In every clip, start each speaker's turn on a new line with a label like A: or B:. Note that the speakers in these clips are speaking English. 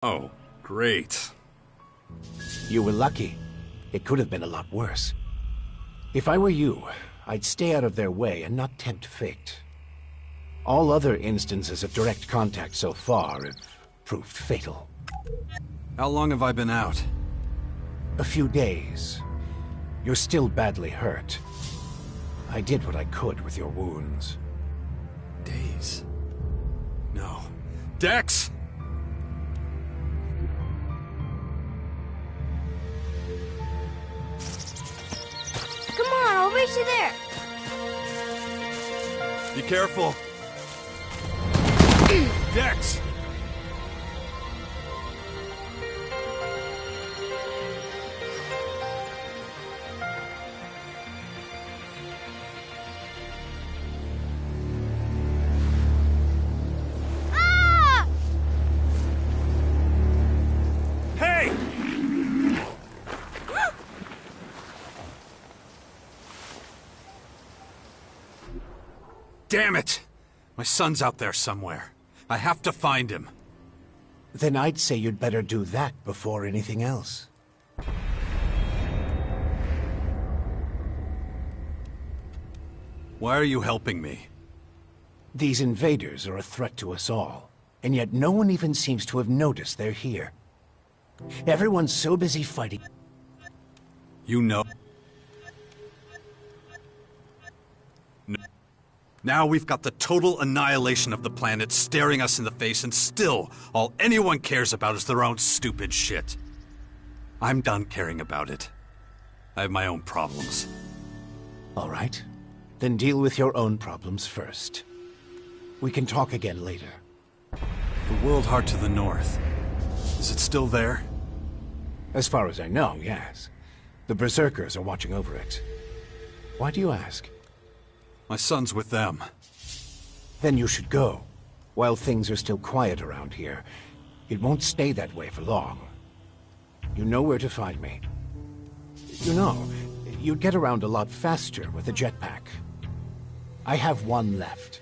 A: Oh, great.
B: You were lucky. It could have been a lot worse. If I were you, I'd stay out of their way and not tempt fate. All other instances of direct contact so far have proved fatal.
A: How long have I been out?
B: A few days. You're still badly hurt. I did what I could with your wounds.
A: Days? No. Dex!
C: Come on, I'll reach you there.
A: Be careful. Dex!
C: Ah!
A: Hey! Damn it! My son's out there somewhere. I have to find him.
B: Then I'd say you'd better do that before anything else.
A: Why are you helping me?
B: These invaders are a threat to us all, and yet no one even seems to have noticed they're here. Everyone's so busy fighting.
A: You know. Now we've got the total annihilation of the planet staring us in the face, and still, all anyone cares about is their own stupid shit. I'm done caring about it. I have my own problems.
B: All right. Then deal with your own problems first. We can talk again later.
A: The World Heart to the north. Is it still there?
B: As far as I know, yes. The Berserkers are watching over it. Why do you ask?
A: My son's with them.
B: Then you should go. While things are still quiet around here, it won't stay that way for long. You know where to find me. You know, you'd get around a lot faster with a jetpack. I have one left.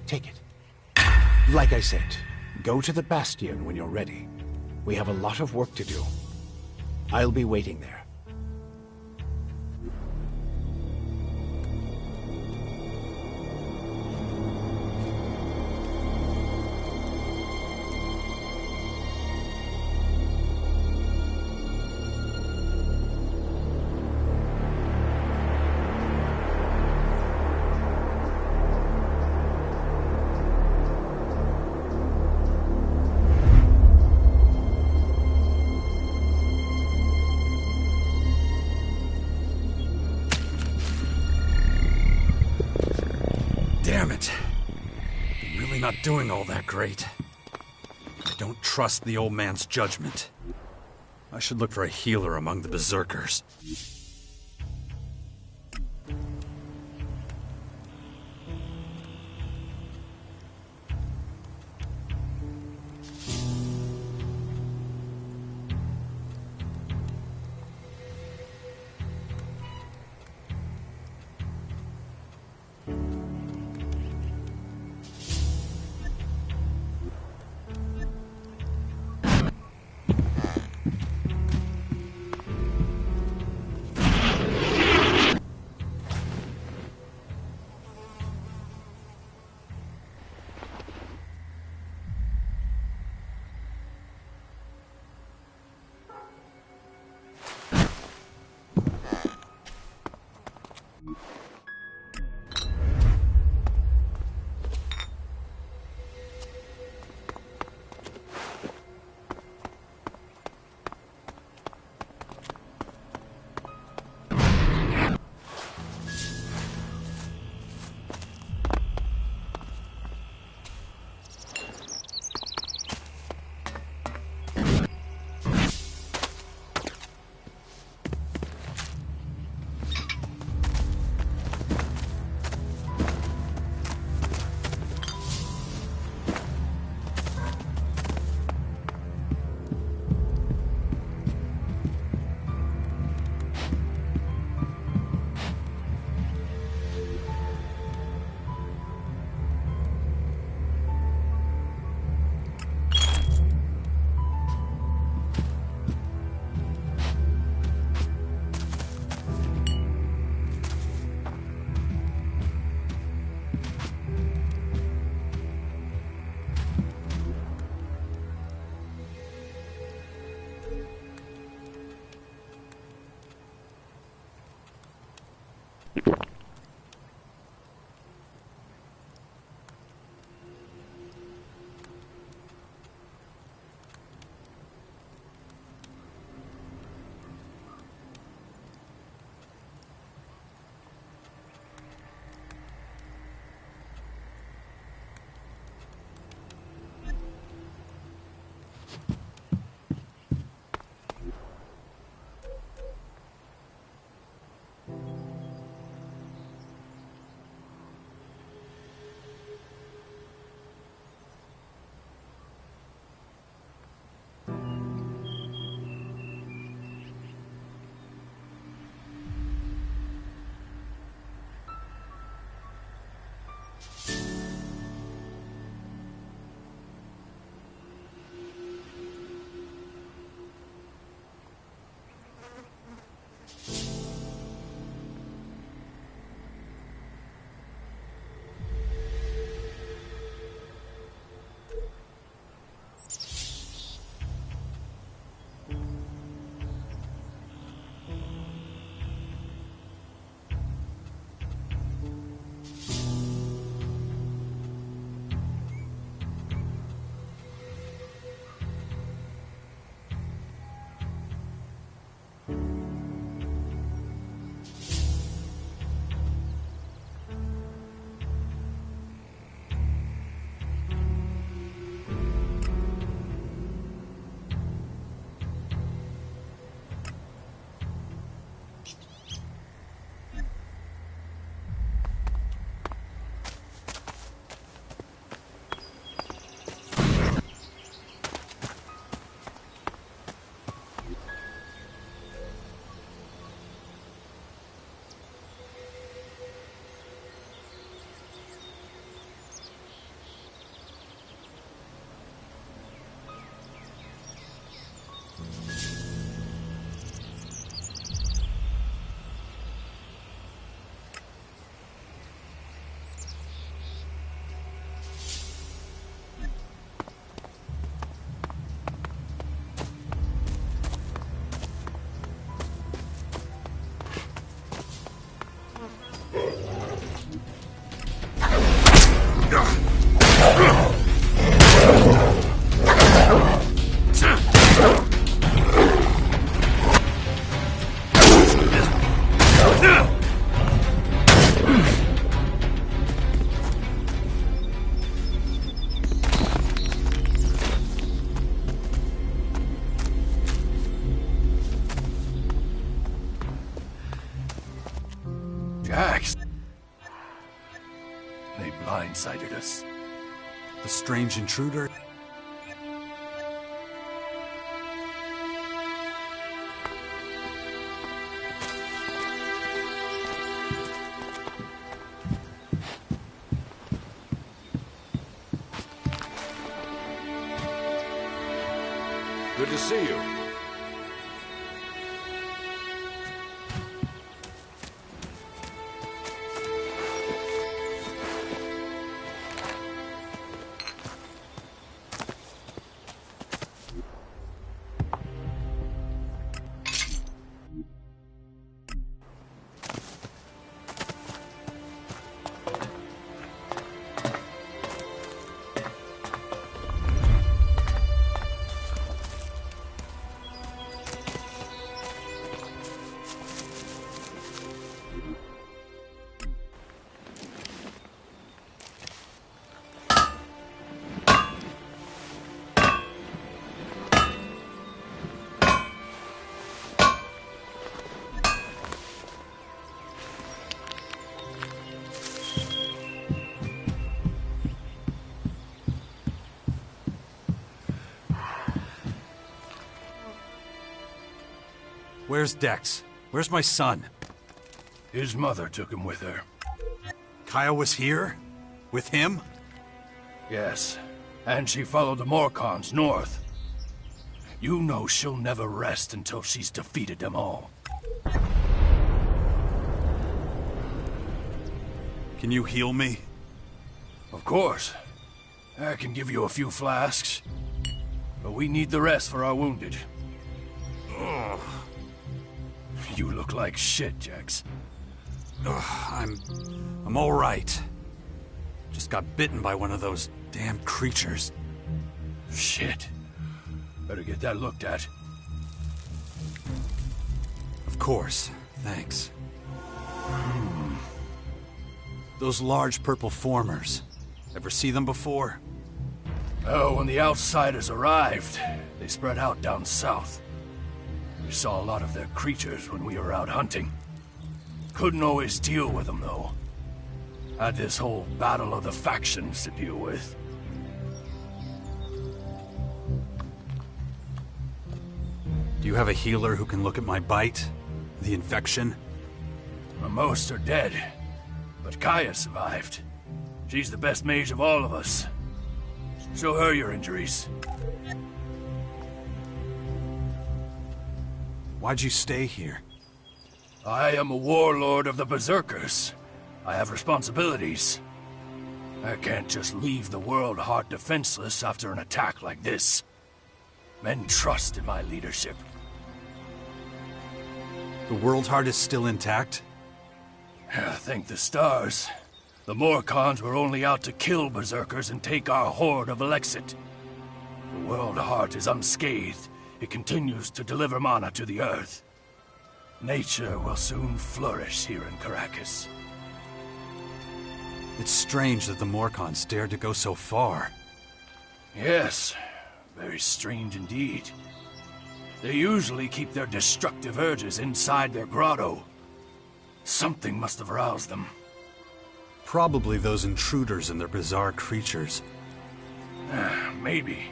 B: Take it. Like I said, go to the Bastion when you're ready. We have a lot of work to do. I'll be waiting there.
A: Damn it. I'm really not doing all that great. I don't trust the old man's judgment. I should look for a healer among the Berserkers.
D: blindsided us.
A: The strange intruder?
D: Good to see you.
A: Where's Dex? Where's my son?
D: His mother took him with her.
A: Kaya was here? With him?
D: Yes, and she followed the Morcons north. You know she'll never rest until she's defeated them all.
A: Can you heal me?
D: Of course. I can give you a few flasks. But we need the rest for our wounded.
A: Ugh.
D: You look like shit, Jax.
A: I'm all right. Just got bitten by one of those damn creatures.
D: Shit. Better get that looked at.
A: Of course. Thanks. Those large purple formers. Ever see them before?
D: Oh, when the outsiders arrived, they spread out down south. We saw a lot of their creatures when we were out hunting. Couldn't always deal with them, though. Had this whole battle of the factions to deal with.
A: Do you have a healer who can look at my bite? The infection?
D: Most are dead, but Kaya survived. She's the best mage of all of us. Show her your injuries.
A: Why'd you stay here?
D: I am a warlord of the Berserkers. I have responsibilities. I can't just leave the world heart defenseless after an attack like this. Men trust in my leadership.
A: The World Heart is still intact?
D: Thank the stars. The Morcons were only out to kill Berserkers and take our horde of Elexit. The World Heart is unscathed. It continues to deliver mana to the Earth. Nature will soon flourish here in Caracas.
A: It's strange that the Morcons dared to go so far.
D: Yes, very strange indeed. They usually keep their destructive urges inside their grotto. Something must have roused them.
A: Probably those intruders and their bizarre creatures.
D: Maybe.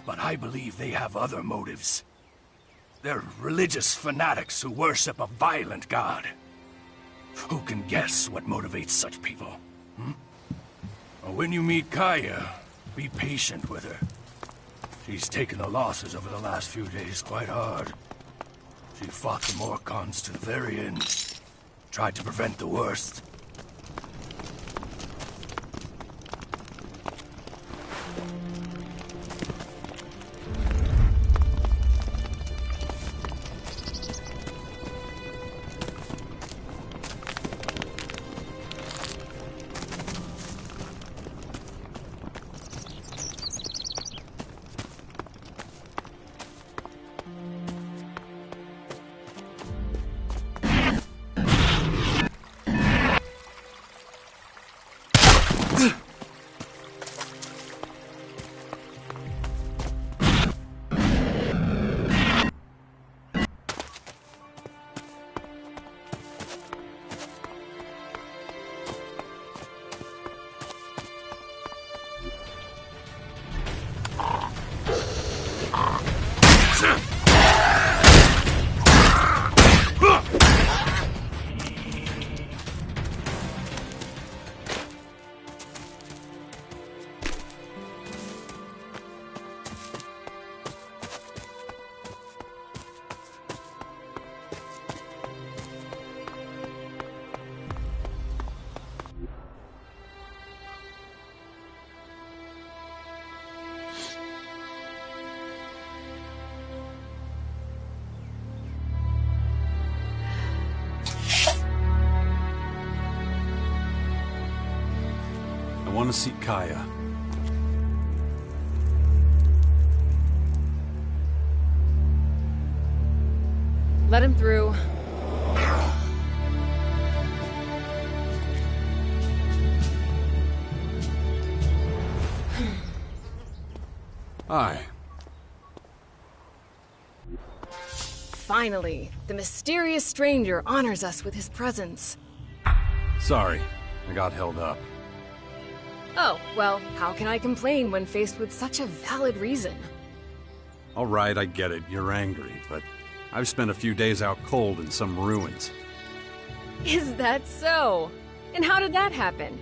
D: But I believe they have other motives. They're religious fanatics who worship a violent god. Who can guess what motivates such people? When you meet Kaya, be patient with her. She's taken the losses over the last few days quite hard. She fought the Morcons to the very end. Tried to prevent the worst.
A: I want to see Kaya.
E: Let him through.
A: Hi.
E: Finally, the mysterious stranger honors us with his presence.
A: Sorry, I got held up.
E: Oh, well, how can I complain when faced with such a valid reason?
A: All right, I get it. You're angry, but I've spent a few days out cold in some ruins.
E: Is that so? And how did that happen?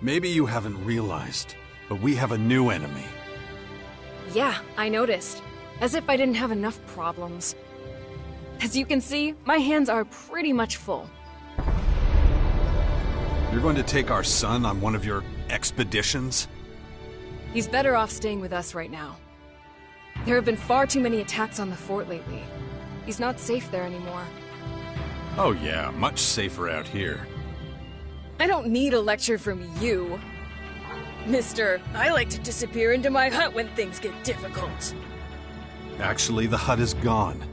A: Maybe you haven't realized, but we have a new enemy.
E: Yeah, I noticed. As if I didn't have enough problems. As you can see, my hands are pretty much full.
A: You're going to take our son on one of your expeditions?
E: He's better off staying with us right now. There have been far too many attacks on the fort lately. He's not safe there anymore.
A: Oh yeah, much safer out here.
E: I don't need a lecture from you. Mister, I like to disappear into my hut when things get difficult.
A: Actually, the hut is gone.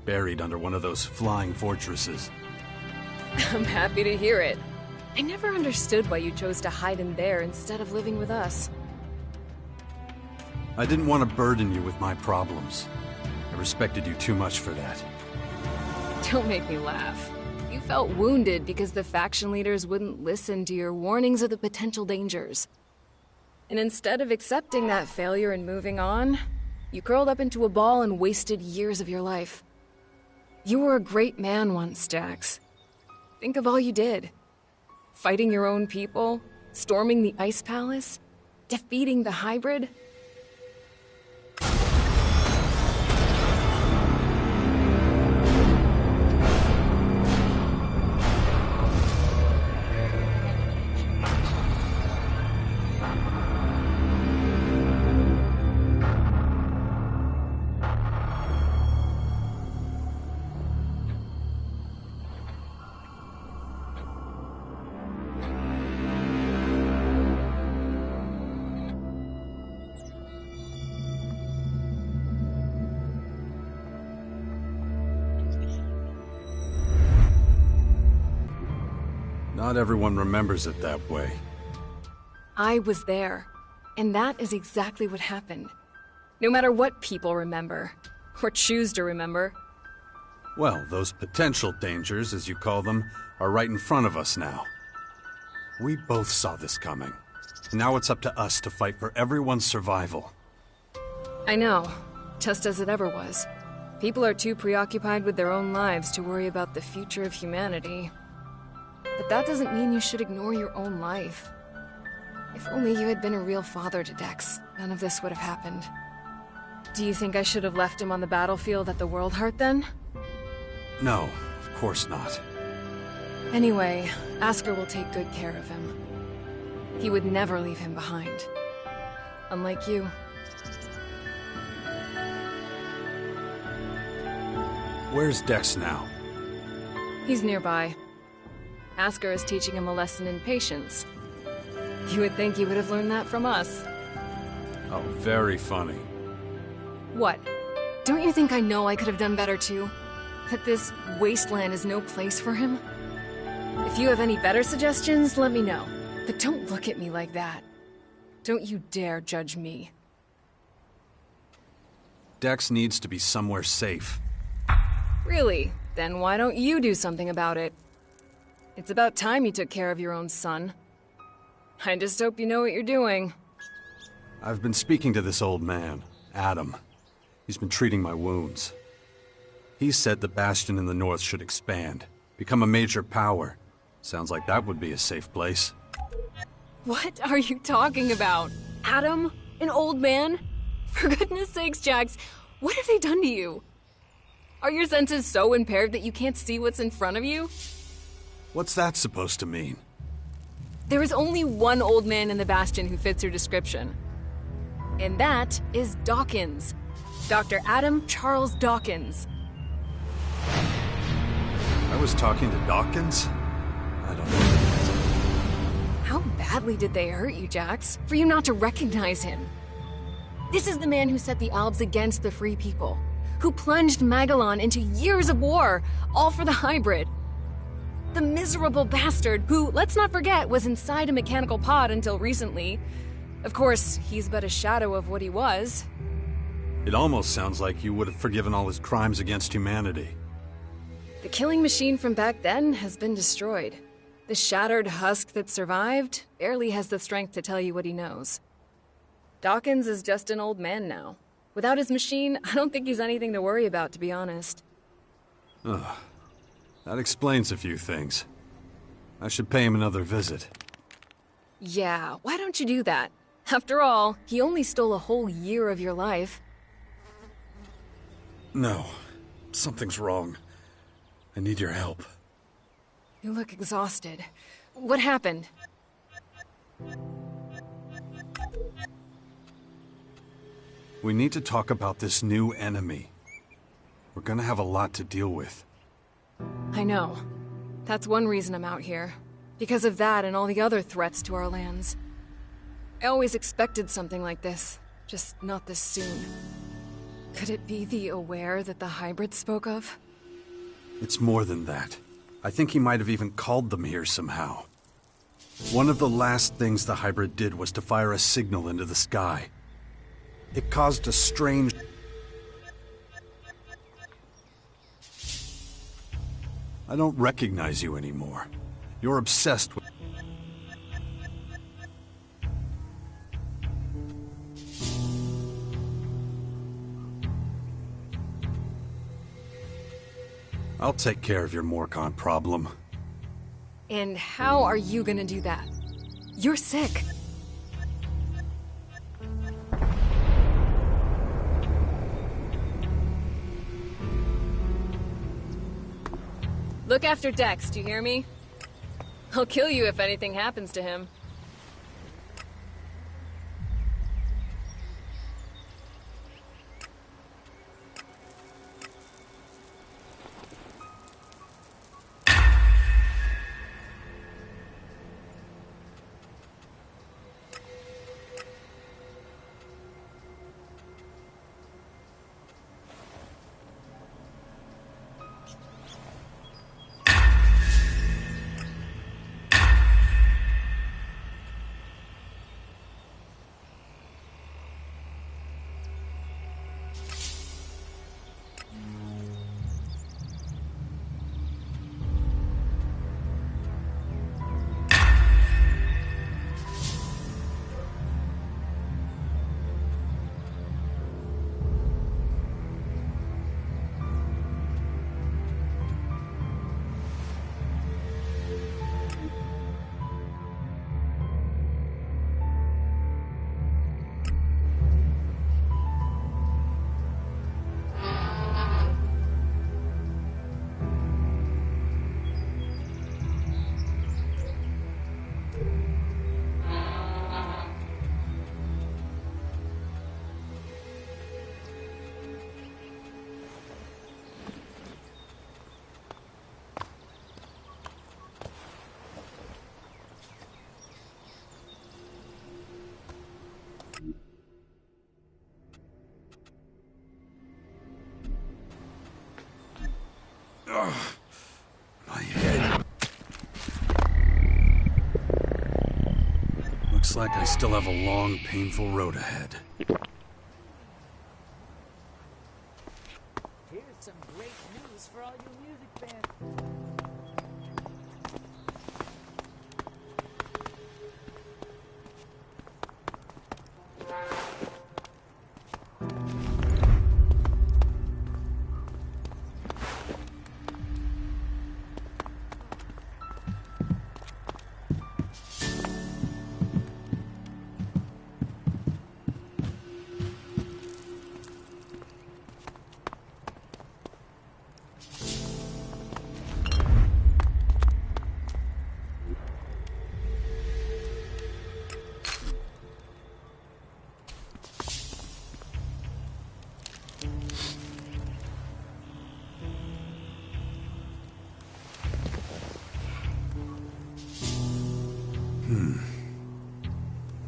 A: Buried under one of those flying fortresses.
E: I'm happy to hear it. I never understood why you chose to hide in there instead of living with us.
A: I didn't want to burden you with my problems. I respected you too much for that.
E: Don't make me laugh. You felt wounded because the faction leaders wouldn't listen to your warnings of the potential dangers. And instead of accepting that failure and moving on, you curled up into a ball and wasted years of your life. You were a great man once, Jax. Think of all you did. Fighting your own people, storming the Ice Palace, defeating the Hybrid.
A: Not everyone remembers it that way.
E: I was there, and that is exactly what happened. No matter what people remember, or choose to remember.
A: Well, those potential dangers, as you call them, are right in front of us now. We both saw this coming. Now it's up to us to fight for everyone's survival.
E: I know, just as it ever was. People are too preoccupied with their own lives to worry about the future of humanity. But that doesn't mean you should ignore your own life. If only you had been a real father to Dex, none of this would have happened. Do you think I should have left him on the battlefield at the World Heart then?
A: No, of course not.
E: Anyway, Asker will take good care of him. He would never leave him behind. Unlike you.
A: Where's Dex now?
E: He's nearby. Asker is teaching him a lesson in patience. You would think he would have learned that from us.
A: Oh, very funny.
E: What? Don't you think I know I could have done better too? That this wasteland is no place for him? If you have any better suggestions, let me know. But don't look at me like that. Don't you dare judge me.
A: Dex needs to be somewhere safe.
E: Really? Then why don't you do something about it? It's about time you took care of your own son. I just hope you know what you're doing.
A: I've been speaking to this old man, Adam. He's been treating my wounds. He said the Bastion in the north should expand, become a major power. Sounds like that would be a safe place.
E: What are you talking about? Adam? An old man? For goodness sakes, Jax, what have they done to you? Are your senses so impaired that you can't see what's in front of you?
A: What's that supposed to mean?
E: There is only one old man in the Bastion who fits your description. And that is Dawkins. Dr. Adam Charles Dawkins.
A: I was talking to Dawkins? I don't know.
E: How badly did they hurt you, Jax, for you not to recognize him? This is the man who set the Albs against the Free People, who plunged Magellan into years of war, all for the hybrid. The miserable bastard who, let's not forget, was inside a mechanical pod until recently. Of course, he's but a shadow of what he was.
A: It almost sounds like you would have forgiven all his crimes against humanity.
E: The killing machine from back then has been destroyed. The shattered husk that survived barely has the strength to tell you what he knows. Dawkins is just an old man now. Without his machine, I don't think he's anything to worry about, to be honest.
A: Ugh. That explains a few things. I should pay him another visit.
E: Yeah, why don't you do that? After all, he only stole a whole year of your life.
A: No. Something's wrong. I need your help.
E: You look exhausted. What happened?
A: We need to talk about this new enemy. We're gonna have a lot to deal with.
E: I know. That's one reason I'm out here. Because of that and all the other threats to our lands. I always expected something like this, just not this soon. Could it be the Aware that the hybrid spoke of?
A: It's more than that. I think he might have even called them here somehow. One of the last things the hybrid did was to fire a signal into the sky. It caused a strange... I don't recognize you anymore. You're obsessed with... I'll take care of your Morcon problem.
E: And how are you gonna do that? You're sick. Look after Dex, do you hear me? I'll kill you if anything happens to him.
A: My head. Looks like I still have a long, painful road ahead.
F: Here's some great news for all you music fans.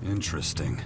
A: Interesting.